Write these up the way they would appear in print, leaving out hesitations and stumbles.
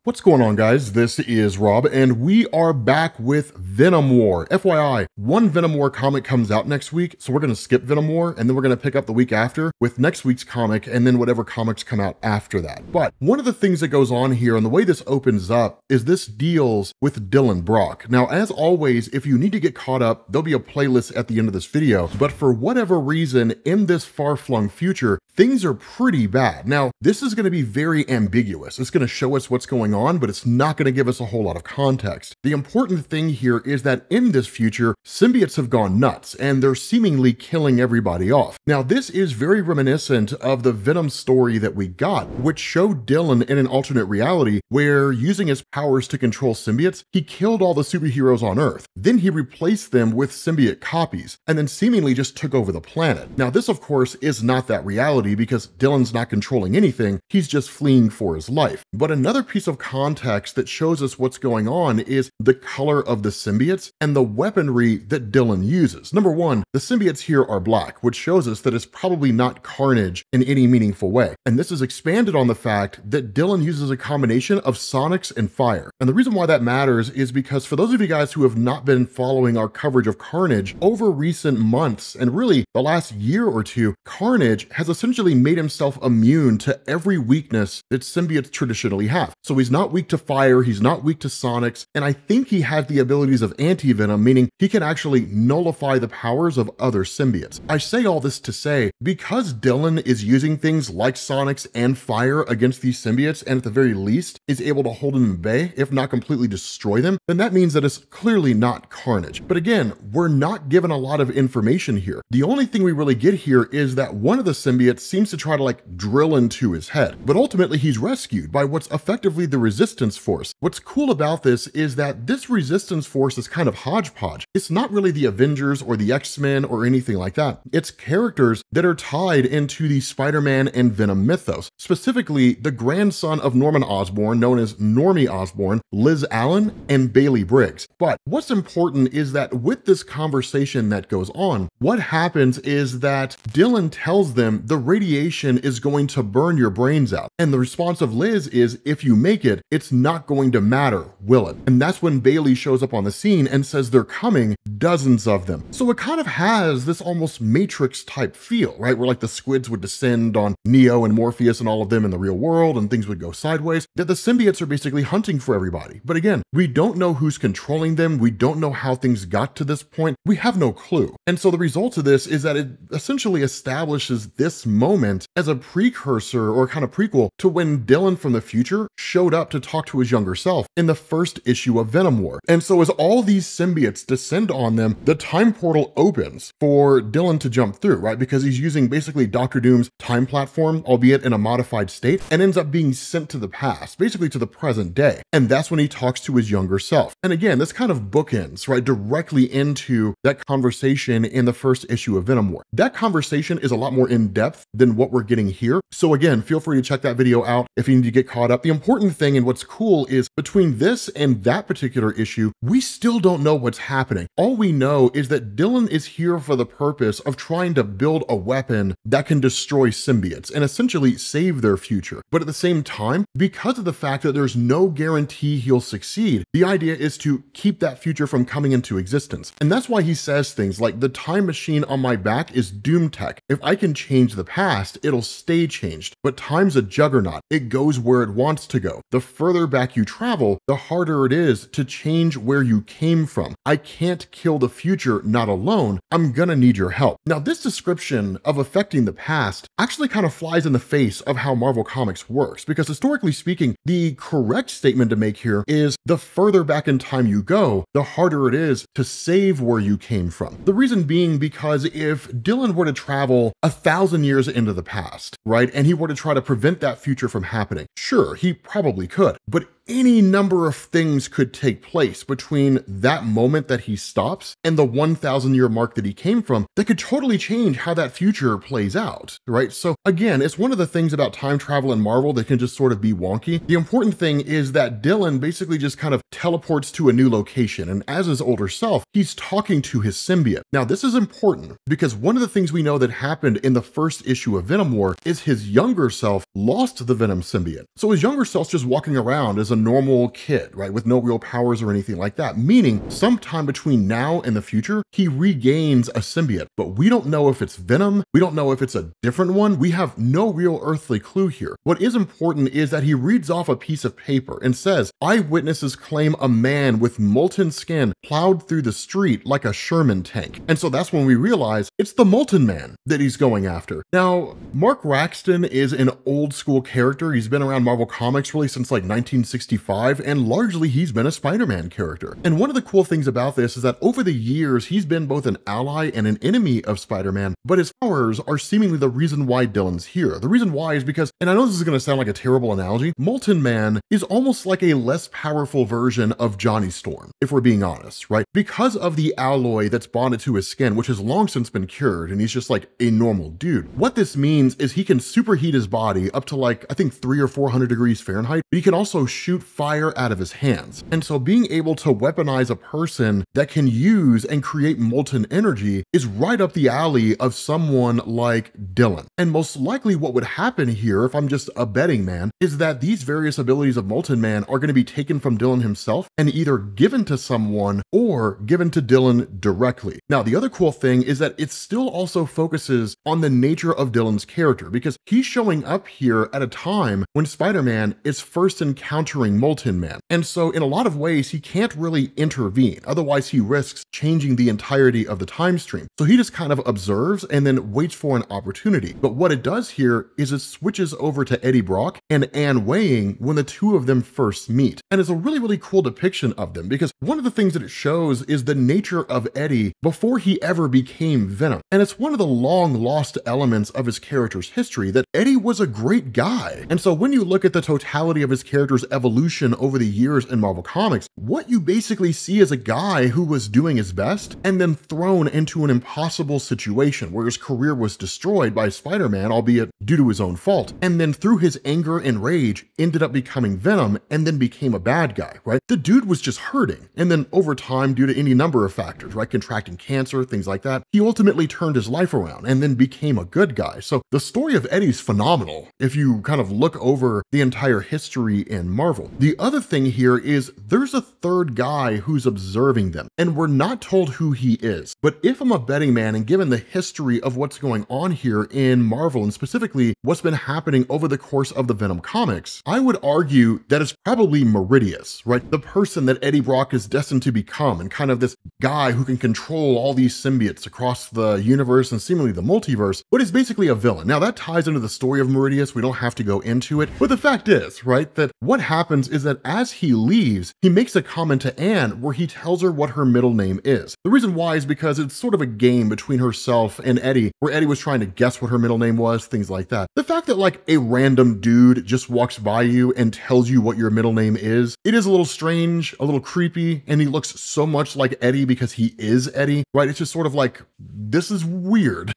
What's going on, guys? This is Rob, and we are back with Venom War. FYI, one Venom War comic comes out next week, so we're going to skip Venom War, and then we're going to pick up the week after with next week's comic, and then whatever comics come out after that. But one of the things that goes on here, and the way this opens up, is this deals with Dylan Brock. Now, as always, if you need to get caught up, there'll be a playlist at the end of this video, but for whatever reason, in this far-flung future, things are pretty bad. Now, this is going to be very ambiguous. It's going to show us what's going on, but it's not going to give us a whole lot of context. The important thing here is that in this future, symbiotes have gone nuts, and they're seemingly killing everybody off. Now, this is very reminiscent of the Venom story that we got, which showed Dylan in an alternate reality where, using his powers to control symbiotes, he killed all the superheroes on Earth. Then he replaced them with symbiote copies, and then seemingly just took over the planet. Now, this, of course, is not that reality because Dylan's not controlling anything, he's just fleeing for his life. But another piece of context that shows us what's going on is the color of the symbiotes and the weaponry that Dylan uses. Number one, the symbiotes here are black, which shows us that it's probably not Carnage in any meaningful way. And this is expanded on the fact that Dylan uses a combination of sonics and fire. And the reason why that matters is because for those of you guys who have not been following our coverage of Carnage over recent months, and really the last year or two, Carnage has essentially made himself immune to every weakness that symbiotes traditionally have. So he's not weak to fire, he's not weak to sonics, and I think he has the abilities of anti-venom, meaning he can actually nullify the powers of other symbiotes. I say all this to say, because Dylan is using things like sonics and fire against these symbiotes, and at the very least is able to hold them in bay, if not completely destroy them, then that means that it's clearly not Carnage. But again, we're not given a lot of information here. The only thing we really get here is that one of the symbiotes seems to try to drill into his head, but ultimately he's rescued by what's effectively the resistance force. What's cool about this is that this resistance force is kind of hodgepodge. It's not really the Avengers or the X-Men or anything like that. It's characters that are tied into the Spider-Man and Venom mythos, specifically the grandson of Norman Osborn, known as Normie Osborn, Liz Allen, and Bailey Briggs. But what's important is that with this conversation that goes on, what happens is that Dylan tells them the radiation is going to burn your brains out. And the response of Liz is, if you make it, it's not going to matter, will it? And that's when Bailey shows up on the scene and says they're coming, dozens of them. So it kind of has this almost Matrix type feel, right? Where the squids would descend on Neo and Morpheus and all of them in the real world and things would go sideways, that the symbiotes are basically hunting for everybody. But again, we don't know who's controlling them. We don't know how things got to this point. We have no clue. And so the result of this is that it essentially establishes this moment as a precursor or kind of prequel to when Dylan from the future showed up to talk to his younger self in the first issue of Venom War. And so as all these symbiotes descend on them, the time portal opens for Dylan to jump through, right? Because he's using basically Dr. Doom's time platform, albeit in a modified state, and ends up being sent to the past, basically to the present day. And that's when he talks to his younger self. And again, this kind of bookends, right, directly into that conversation in the first issue of Venom War. That conversation is a lot more in depth than what we're getting here. So again, feel free to check that video out if you need to get caught up. The important thing and what's cool is between this and that particular issue, we still don't know what's happening. All we know is that Dylan is here for the purpose of trying to build a weapon that can destroy symbiotes and essentially save their future. But at the same time, because of the fact that there's no guarantee he'll succeed, the idea is to keep that future from coming into existence. And that's why he says things like, the time machine on my back is doom tech. If I can change the past, it'll stay changed. But time's a juggernaut. It goes where it wants to go. The further back you travel, the harder it is to change where you came from. I can't kill the future, not alone. I'm gonna need your help. Now, this description of affecting the past actually kind of flies in the face of how Marvel Comics works, because historically speaking, the correct statement to make here is the further back in time you go, the harder it is to save where you came from. The reason being because if Dylan were to travel 1,000 years into the past, right, and he were to try to prevent that future from happening, sure, he probably could, but any number of things could take place between that moment that he stops and the 1,000-year mark that he came from that could totally change how that future plays out, right? So again, it's one of the things about time travel in Marvel that can just sort of be wonky. The important thing is that Dylan basically just kind of teleports to a new location, and as his older self, he's talking to his symbiote. Now, this is important because one of the things we know that happened in the first issue of Venom War is his younger self lost the Venom symbiote. So his younger self's just walking around as a normal kid, right, with no real powers or anything like that, meaning sometime between now and the future, he regains a symbiote, but we don't know if it's Venom. We don't know if it's a different one. We have no real earthly clue here. What is important is that he reads off a piece of paper and says, eyewitnesses claim a man with molten skin plowed through the street like a Sherman tank. And so that's when we realize it's the Molten Man that he's going after. Now, Mark Raxton is an old school character. He's been around Marvel Comics really since like 1965, and largely he's been a Spider-Man character. And one of the cool things about this is that over the years, he's been both an ally and an enemy of Spider-Man, but his powers are seemingly the reason why Dylan's here. The reason why is because, and I know this is going to sound like a terrible analogy, Molten Man is almost like a less powerful version of Johnny Storm, if we're being honest, right? Because of the alloy that's bonded to his skin, which has long since been cured, and he's just like a normal dude. What this means is he can superheat his body up to like, I think 300 or 400 degrees Fahrenheit, but he can also shoot fire out of his hands. And so being able to weaponize a person that can use and create molten energy is right up the alley of someone like Dylan. And most likely what would happen here, if I'm just a betting man, is that these various abilities of Molten Man are going to be taken from Dylan himself and either given to someone or given to Dylan directly. Now, the other cool thing is that it still also focuses on the nature of Dylan's character, because he's showing up here at a time when Spider-Man is first encountering Molten Man. And so in a lot of ways, he can't really intervene. Otherwise, he risks changing the entirety of the time stream. So he just kind of observes and then waits for an opportunity. But what it does here is it switches over to Eddie Brock and Anne Weying when the two of them first meet. And it's a really, really cool depiction of them, because one of the things that it shows is the nature of Eddie before he ever became Venom. And it's one of the long lost elements of his character's history that Eddie was a great guy. And so when you look at the totality of his character's evolution over the years in Marvel Comics, what you basically see is a guy who was doing his best and then thrown into an impossible situation where his career was destroyed by Spider-Man, albeit due to his own fault. And then through his anger and rage, ended up becoming Venom and then became a bad guy, right? The dude was just hurting. And then over time, due to any number of factors, right? Contracting cancer, things like that, he ultimately turned his life around and then became a good guy. So the story of Eddie's phenomenal if you kind of look over the entire history in Marvel. The other thing here is there's a third guy who's observing them, and we're not told who he is. But if I'm a betting man, and given the history of what's going on here in Marvel, and specifically what's been happening over the course of the Venom comics, I would argue that it's probably Meridius, right? The person that Eddie Brock is destined to become, and kind of this guy who can control all these symbiotes across the universe and seemingly the multiverse, but is basically a villain. Now that ties into the story of Meridius. We don't have to go into it, but the fact is, right, that what happens is that as he leaves, he makes a comment to Anne where he tells her what her middle name is. The reason why is because it's sort of a game between herself and Eddie, where Eddie was trying to guess what her middle name was, things like that. The fact that like a random dude just walks by you and tells you what your middle name is, it is a little strange, a little creepy, and he looks so much like Eddie because he is Eddie, right? It's just sort of like, this is weird.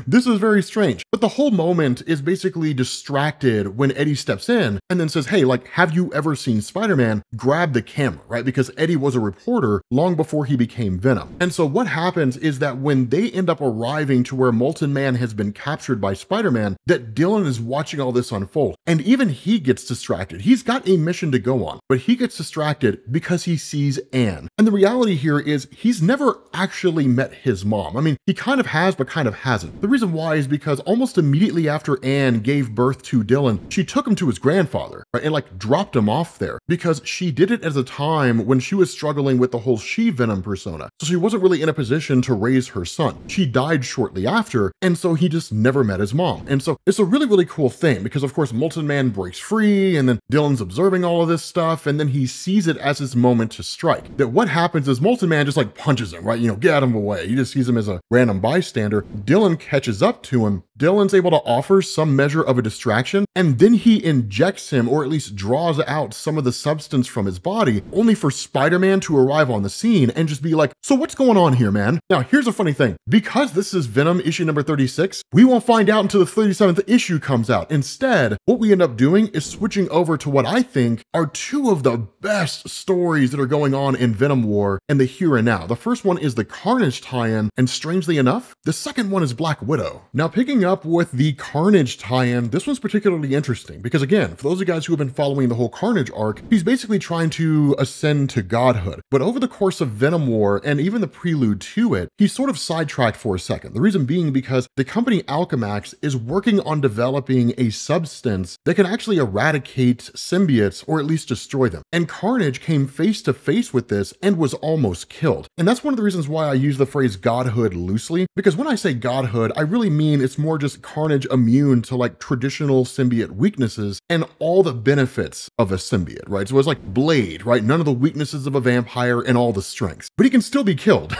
This is very strange. But the whole moment is basically distracted when Eddie steps in and then says, hey, like, have you ever seen Spider-Man? Grab the camera, right? Because Eddie was a reporter long before he became Venom. And so what happens is that when they end up arriving to where Molten Man has been captured by Spider-Man, that Dylan is watching all this unfold. And even he gets distracted. He's got a mission to go on, but he gets distracted because he sees Anne. And the reality here is he's never actually met his mom. I mean, he kind of has, but kind of hasn't. The reason why is because almost immediately after Anne gave birth to Dylan, she took him to his grandfather, right? And like dropped him off there because she did it at a time when she was struggling with the whole she-Venom persona. So she wasn't really in a position to raise her son. She died shortly after, and so he just never met his mom. And so it's a really, really cool thing because of course Molten Man breaks free and then Dylan's observing all of this stuff and then he sees it as his moment to strike. That what happens is Molten Man just like punches him, right? You know, get him away. He just sees him as a random bystander. Dylan catches up to him. Dylan's able to offer some measure of a distraction, and then he injects him, or at least draws out some of the substance from his body, only for Spider-Man to arrive on the scene and just be like, so what's going on here, man? Now, here's a funny thing. Because this is Venom issue number 36, we won't find out until the 37th issue comes out. Instead, what we end up doing is switching over to what I think are two of the best stories that are going on in Venom War in the here and now. The first one is the Carnage tie-in, and strangely enough, the second one is Black Widow. Now, picking up with the Carnage tie-in, this one's particularly interesting because, again, for those of you guys who have been following the whole Carnage arc, he's basically trying to ascend to godhood. But over the course of Venom War, and even the prelude to it, he's sort of sidetracked for a second. The reason being because the company Alchemax is working on developing a substance that can actually eradicate symbiotes, or at least destroy them. And Carnage came face to face with this and was almost killed. And that's one of the reasons why I use the phrase godhood loosely, because when I say godhood, I really mean it's more just Carnage immune to like traditional symbiote weaknesses and all the benefits of a symbiote, right? So it's like Blade, right? None of the weaknesses of a vampire and all the strengths, but he can still be killed.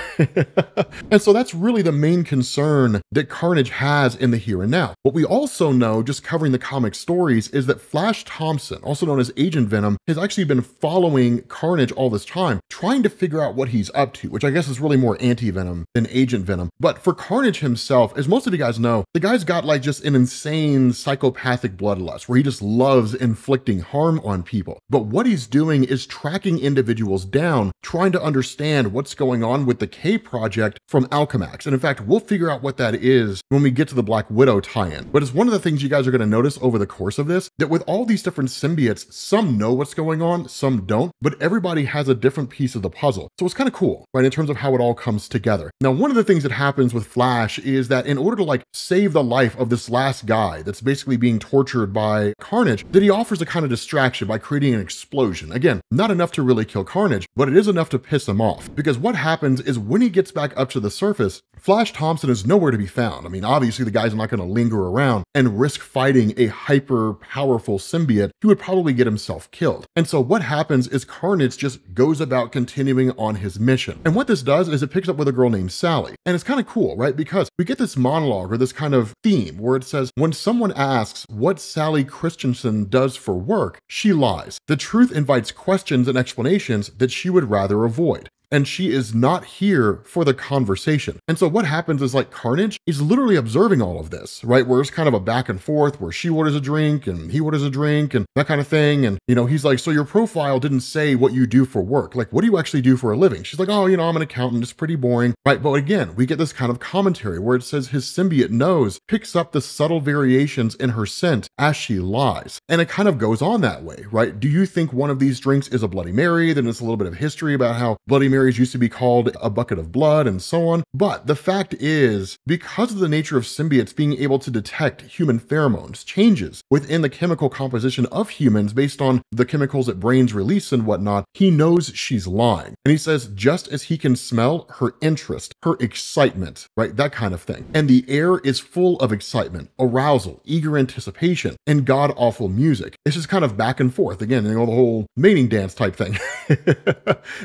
And so that's really the main concern that Carnage has in the here and now. What we also know, just covering the comic stories, is that Flash Thompson, also known as Agent Venom, has actually been following Carnage all this time, trying to figure out what he's up to, which I guess is really more anti-Venom than Agent Venom. But for Carnage himself, as most of you guys know, the guy's got like just an insane psychopathic bloodlust where he just loves inflicting harm on people. But what he's doing is tracking individuals down, trying to understand what's going on with the K Project from Alchemax. And in fact, we'll figure out what that is when we get to the Black Widow tie-in. But it's one of the things you guys are going to notice over the course of this, that with all these different symbiotes, some know what's going on, some don't, but everybody has a different piece of the puzzle. So it's kind of cool, right, in terms of how it all comes together. Now, one of the things that happens with Flash is that in order to like save the life of this last guy that's basically being tortured by Carnage, that he offers a kind of distraction by creating an explosion. Again, not enough to really kill Carnage, but it is enough to piss him off. Because what happens is when he gets back up to the surface, Flash Thompson is nowhere to be found. I mean, obviously the guy's not going to linger around and risk fighting a hyper powerful symbiote. He would probably get himself killed. And so what happens is Carnage just goes about continuing on his mission. And what this does is it picks up with a girl named Sally. And it's kind of cool, right? Because we get this monologue or this kind of theme where it says, when someone asks what Sally Christensen does for work, she lies. The truth invites questions and explanations that she would rather avoid. And she is not here for the conversation. And so what happens is like Carnage is literally observing all of this, right? Where it's kind of a back and forth where she orders a drink and he orders a drink and that kind of thing. And, you know, he's like, so your profile didn't say what you do for work. Like, what do you actually do for a living? She's like, oh, you know, I'm an accountant. It's pretty boring, right? But again, we get this kind of commentary where it says his symbiote nose picks up the subtle variations in her scent as she lies. And it kind of goes on that way, right? Do you think one of these drinks is a Bloody Mary? Then it's a little bit of history about how Bloody Mary used to be called a bucket of blood and so on. But the fact is, because of the nature of symbiotes being able to detect human pheromones, changes within the chemical composition of humans based on the chemicals that brains release and whatnot, he knows she's lying. And he says, just as he can smell her interest, her excitement, right? That kind of thing. And the air is full of excitement, arousal, eager anticipation, and god-awful music. It's just kind of back and forth. Again, you know, the whole mating dance type thing.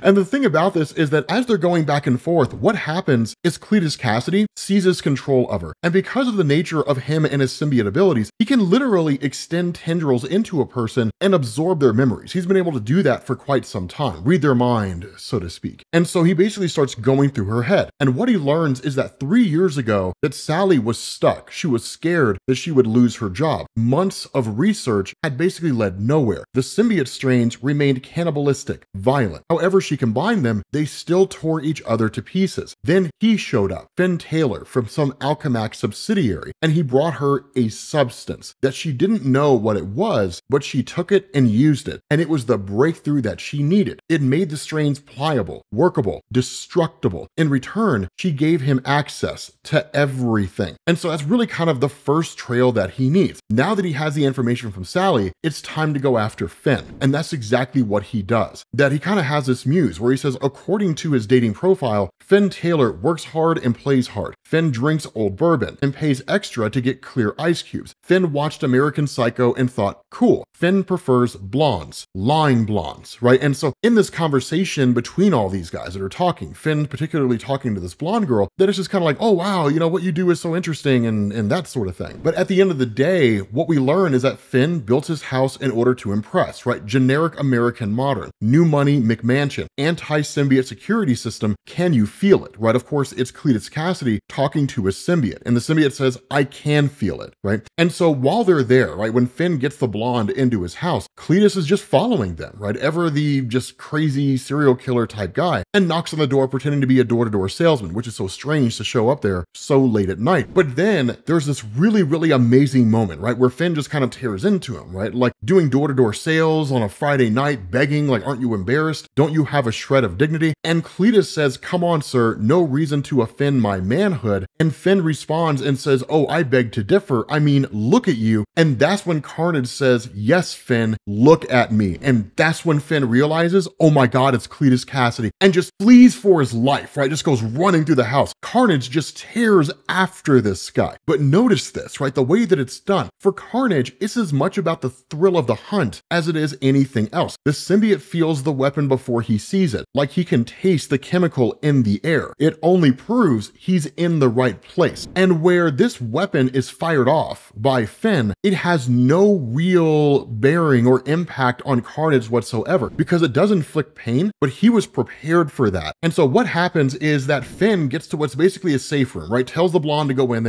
And the thing about this is that as they're going back and forth, what happens is Cletus Cassidy seizes control of her. And because of the nature of him and his symbiote abilities, he can literally extend tendrils into a person and absorb their memories. He's been able to do that for quite some time, read their mind, so to speak. And so he basically starts going through her head. And what he learns is that 3 years ago, that Sally was stuck. She was scared that she would lose her job. Months of research had basically led nowhere. The symbiote strains remained cannibalistic, violent. However she combined them, they still tore each other to pieces. Then he showed up, Finn Taylor from some Alchemax subsidiary, and he brought her a substance that she didn't know what it was, but she took it and used it. And it was the breakthrough that she needed. It made the strains pliable, workable, destructible. In return, she gave him access to everything. And so that's really kind of the first trail that he needs. Now that he has the information from Sally, it's time to go after Finn. And that's exactly what he does. That he kind of has this muse where he says, according to his dating profile, Finn Taylor works hard and plays hard. Finn drinks old bourbon and pays extra to get clear ice cubes. Finn watched American Psycho and thought, cool. Finn prefers blondes, lying blondes, right? And so in this conversation between all these guys that are talking, Finn particularly talking to this blonde girl, that is just kind of like, oh wow, you know, what you do is so interesting and that sort of thing. But at the end of the day, what we learn is that Finn built his house in order to impress, right? Generic American modern, new money McMansion, anti-symbiote security system, can you feel it, right? Of course, it's Cletus Kasady talking to his symbiote, and the symbiote says, I can feel it, right? And so while they're there, right, when Finn gets the blonde into his house, Cletus is just following them, right? Ever the just crazy serial killer type guy, and knocks on the door pretending to be a door-to-door salesman, which is so strange to show up there so late at night. But then there's this really, really amazing moment, right, where Finn just kind of tears into him, right? Like doing door-to-door sales on a Friday night, begging, like, aren't you embarrassed? Don't you have a shred of dignity? And Cletus says, come on, sir, no reason to offend my manhood. And Finn responds and says, oh, I beg to differ. I mean, look at you. And that's when Carnage says, yes, Finn, look at me. And that's when Finn realizes, oh my God, it's Cletus Kasady, and just flees for his life, right? Just goes running through the house. Carnage just tears after this guy. But notice this, right? The way that it's done. For Carnage, it's as much about the thrill of the hunt as it is anything else. The symbiote feels the weapon before he sees it, like he can taste the chemical in the air. It only proves he's in the right place. And where this weapon is fired off by Finn, it has no real bearing or impact on Carnage whatsoever, because it does inflict pain, but he was prepared for that. And so what happens is that Finn gets to what's basically a safe room, right? Tells the blonde to go in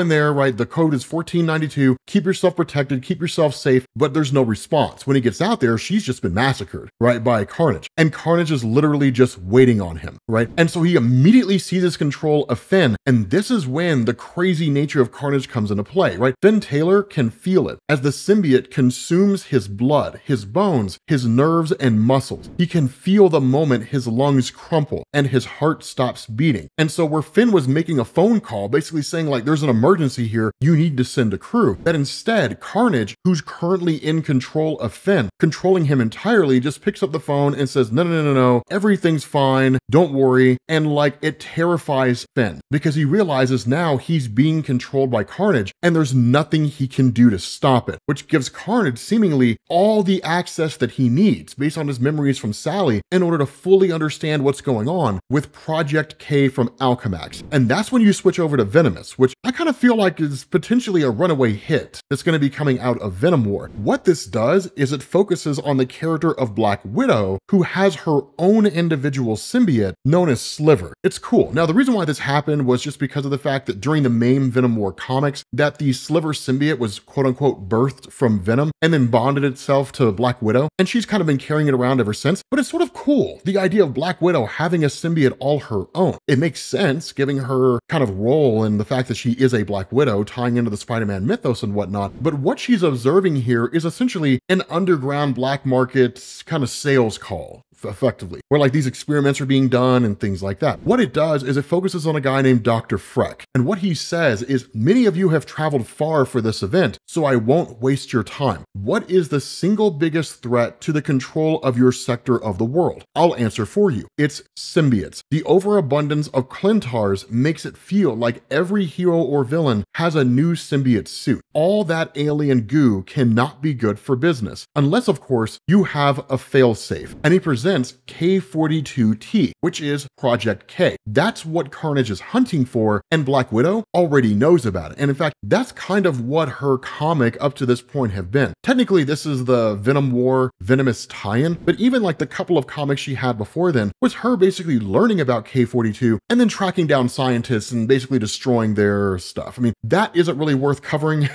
there, right? The code is 1492, keep yourself protected, keep yourself safe, but there's no response. When he gets out there, she's just been massacred, right, by Carnage. And Carnage is literally just waiting on him, right? And so he immediately seizes control of Finn, and this is when the crazy nature of Carnage comes into play, right? Finn Taylor can feel it as the symbiote consumes his blood, his bones, his nerves, and muscles. He can feel the moment his lungs crumple and his heart stops beating. And so where Finn was making a phone call, basically saying like, there's an emergency here, you need to send a crew, that instead Carnage, who's currently in control of Finn, controlling him entirely, just picks up the phone and says, no, everything's fine, don't worry. And like, it terrifies Finn because he realizes now he's being controlled by Carnage and there's nothing he can do to stop it, which gives Carnage seemingly all the access that he needs based on his memories from Sally in order to fully understand what's going on with Project K from Alchemax. And that's when you switch over to Venomous, which I kind of feel like is potentially a runaway hit that's going to be coming out of Venom War. What this does is it focuses on the character of Black Widow, who has her own individual symbiote known as Sliver. It's cool. Now, the reason why this happened was just because of the fact that during the main Venom War comics, that the Sliver symbiote was quote unquote birthed from Venom and then bonded itself to Black Widow, and she's kind of been carrying it around ever since. But it's sort of cool, the idea of Black Widow having a symbiote all her own. It makes sense, giving her kind of role and the fact that she is a Black Widow, tying into the Spider-Man mythos and whatnot. But what she's observing here is essentially an underground black market kind of sales call, effectively, where like these experiments are being done and things like that. What it does is it focuses on a guy named Dr. Freck. And what he says is, many of you have traveled far for this event, so I won't waste your time. What is the single biggest threat to the control of your sector of the world? I'll answer for you. It's symbiotes. The overabundance of Clintars makes it feel like every hero or villain has a new symbiote suit. All that alien goo cannot be good for business, unless of course you have a failsafe. And he presents K42T, which is Project K. That's what Carnage is hunting for, and Black Widow already knows about it. And in fact, that's kind of what her comic up to this point have been. Technically, this is the Venom War Venomous tie-in, but even like the couple of comics she had before then was her basically learning about K42 and then tracking down scientists and basically destroying their stuff. I mean, that isn't really worth covering,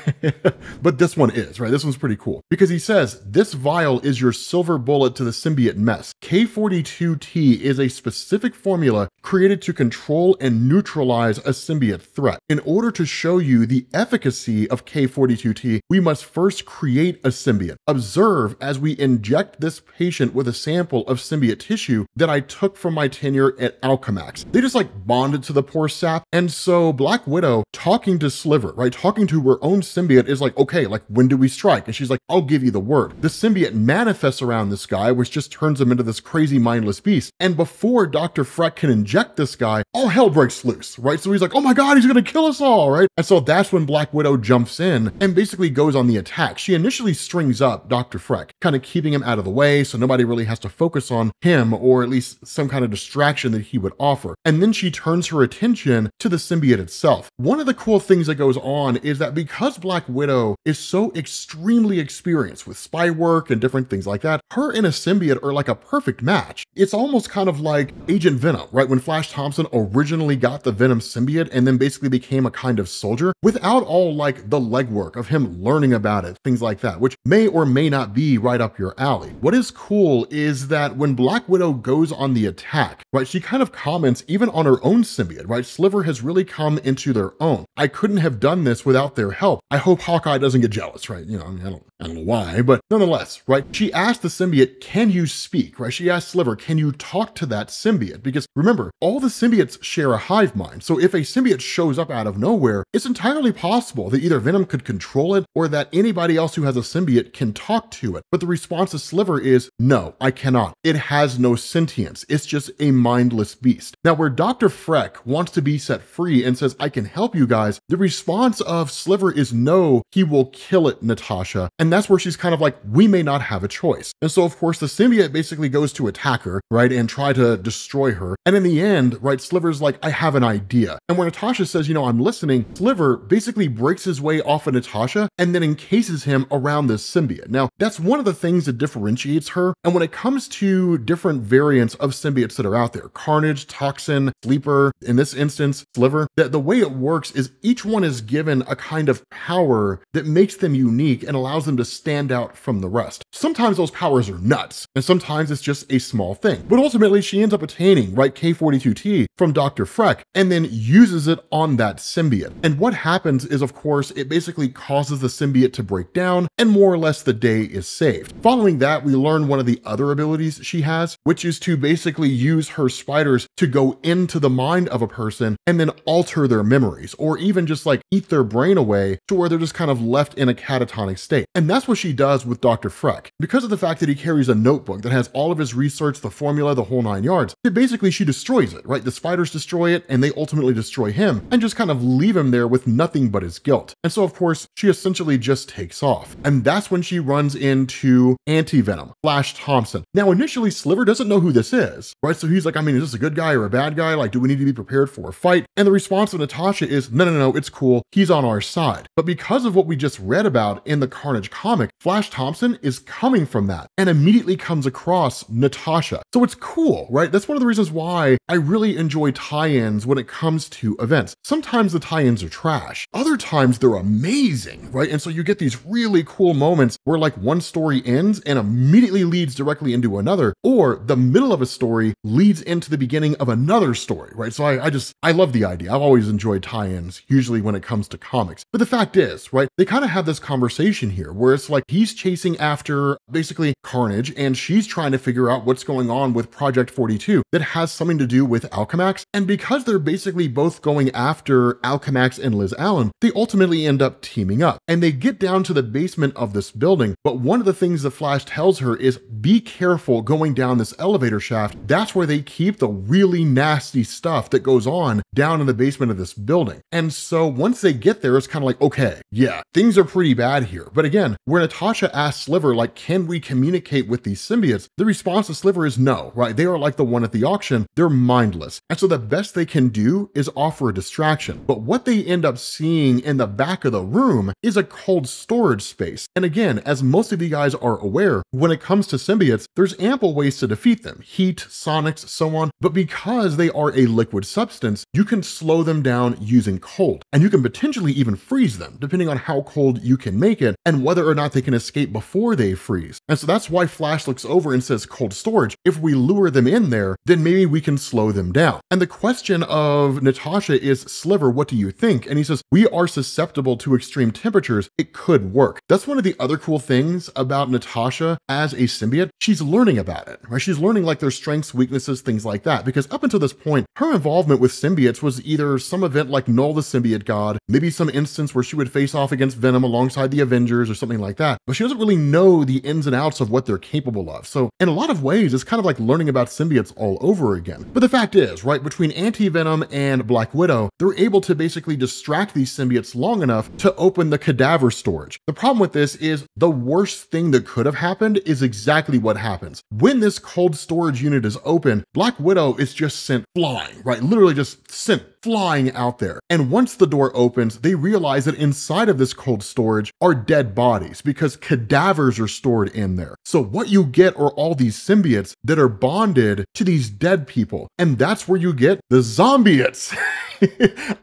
but this one is, right? This one's pretty cool because he says, this vial is your silver bullet to the symbiote mess. K42T is a specific formula created to control and neutralize a symbiote threat. In order to show you the efficacy of K42T, we must first create a symbiote. Observe as we inject this patient with a sample of symbiote tissue that I took from my tenure at Alchemax. They just like bonded to the poor sap. And so Black Widow talking to Sliver, right? Talking to her own symbiote is like, okay, like when do we strike? And she's like, I'll give you the word. The symbiote manifests around this guy, which just turns him into this crazy mindless beast. And before Dr. Freck can inject this guy, all hell breaks loose, right? So he's like, oh my God, he's gonna kill us all, right? And so that's when Black Widow jumps in and basically goes on the attack. She initially strings up Dr. Freck, kind of keeping him out of the way so nobody really has to focus on him, or at least some kind of distraction that he would offer. And then she turns her attention to the symbiote itself. One of the cool things that goes on is that because Black Widow is so extremely experienced with spy work and different things like that, her and a symbiote are like a perfect match. It's almost kind of like Agent Venom, right? When Flash Thompson originally got the Venom symbiote and then basically became a kind of soldier without all like the legwork of him learning about it, things like that, which may or may not be right up your alley. What is cool is that when Black Widow goes on the attack, right, she kind of comments even on her own symbiote, right? Sliver has really come into their own. I couldn't have done this without their help. I hope Hawkeye doesn't get jealous, right? You know, I mean, I don't know why, but nonetheless, right? She asked the symbiote, can you speak, right? She asked Sliver, can you talk to that symbiote? Because remember, all the symbiotes share a hive mind. So if a symbiote shows up out of nowhere, it's entirely possible that either Venom could control it or that anybody else who has a symbiote can talk to it. But the response to Sliver is, no, I cannot. It has no sentience. It's just a mindless beast. Now, where Dr. Freck wants to be set free and says, I can help you guys, the response of Sliver is no, he will kill it, Natasha. And that's where she's kind of like, we may not have a choice. And so, of course, the symbiote basically goes to attack her, right, and try to destroy her. And in the end, right, Sliver's like, I have an idea. And when Natasha says, you know, I'm listening, Sliver basically breaks his way off of Natasha and then encases him around this symbiote. Now, that's one of the things that differentiates her. And when it comes to different variants of symbiotes that are out there, Carnage, Toxin, Sleeper, in this instance, Sliver, that the way it works is each one is given a kind of power that makes them unique and allows them to stand out from the rest. Sometimes those powers are nuts, and sometimes it's just a small thing. But ultimately, she ends up attaining, right, K42T from Dr. Freck, and then uses it on that symbiote. And what happens is, of course, it basically causes the symbiote to break down, and more or less the day is saved. Following that, we learn one of the other abilities she has, which is to basically use her spiders to go into the mind of a person and then alter their memories, or even just like eat their brain away to where they're just kind of left in a catatonic state. And that's what she does with Dr. Freck. Because of the fact that he carries a notebook that has all of his research, the formula, the whole 9 yards, basically she destroys it, right? The spiders destroy it and they ultimately destroy him and just kind of leave him there with nothing but his guilt. And so, of course, she essentially just takes off. And that's when she runs into Anti-Venom, Flash Thompson. Now, initially, Sliver doesn't know who this is, right? So he's like, I mean, is this a good guy or a bad guy? Like, do we need to be prepared for a fight? And the response of Natasha is, no, it's cool. He's on our side. But because of what we just read about in the Carnage comic, Flash Thompson is coming from that and immediately comes across Natasha. So it's cool, right? That's one of the reasons why I really enjoy tie-ins when it comes to events. Sometimes the tie-ins are trash. Other times they're amazing, right? And so you get these really cool moments where like one story ends and immediately leads directly into another, or the middle of a story leads into the beginning of another story, right? So I love the idea. I've always enjoyed tie-ins, usually when it comes to comics. But the fact is, right, they kind of have this conversation here where it's like he's chasing after basically Carnage and she's trying to figure out what's going on with Project 42 that has something to do with Alchemax. And because they're basically both going after Alchemax and Liz Allen, they ultimately end up teaming up. And they get down to the basement of this building. But one of the things that Flash tells her is, be careful going down this elevator shaft. That's where they keep the really nasty stuff that goes on down in the basement of this building. And so once they get there, it's kind of like, okay, yeah, things are pretty bad here. But again, where Natasha asks Sliver, like, can we communicate with these symbiotes? The response to Sliver is no, right? They are like the one at the auction. They're mindless. And so the best they can do is offer a distraction. But what they end up seeing in the back of the room is a cold storage space. And again, as most of you guys are aware, when it comes to symbiotes, there's ample ways to defeat them. Heat, sonics, so on. But because they are a liquid substance, you can slow them down using cold. And you can potentially even freeze them, depending on how cold you can make it and whether or not they can escape before they freeze. And so that's why Flash looks over and says cold storage. If we lure them in there, then maybe we can slow them down. And the question of Natasha is, Sliver, what do you think? And he says, we are susceptible to extreme temperatures. It could work. That's one of the other cool things about Natasha as a symbiote. She's learning about it, right? She's learning like their strengths, weaknesses, things like that. Because up until this point, her involvement with symbiotes was either some event like Null the Symbiote God, maybe some instance where she would face off against Venom alongside the Avengers or something like that. But she doesn't really know the ins and outs of what they're capable of. So in a lot of ways, it's kind of like learning about symbiotes all over again. But the fact is, right, between Anti-Venom and Black Widow, they're able to basically distract these symbiotes long enough to open the cadaver storage. The problem with this is the worst thing that could have happened is exactly what happens. When this cold storage unit is open, Black Widow is just sent flying, right? Literally just sent flying out there. And once the door opens, they realize that inside of this cold storage are dead bodies because cadavers are stored in there. So what you get are all these symbiotes that are bonded to these dead people. And that's where you get the zombiotes.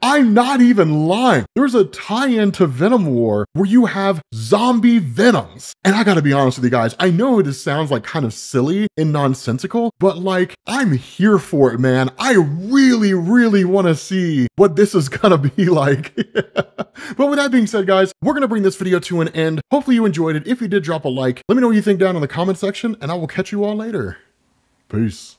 I'm not even lying. There's a tie-in to Venom War where you have zombie Venoms. And I gotta be honest with you guys, I know this sounds like kind of silly and nonsensical, but like, I'm here for it, man. I really, really want to see what this is gonna be like. But with that being said, guys, we're gonna bring this video to an end. Hopefully you enjoyed it. If you did, drop a like. Let me know what you think down in the comment section, and I will catch you all later. Peace.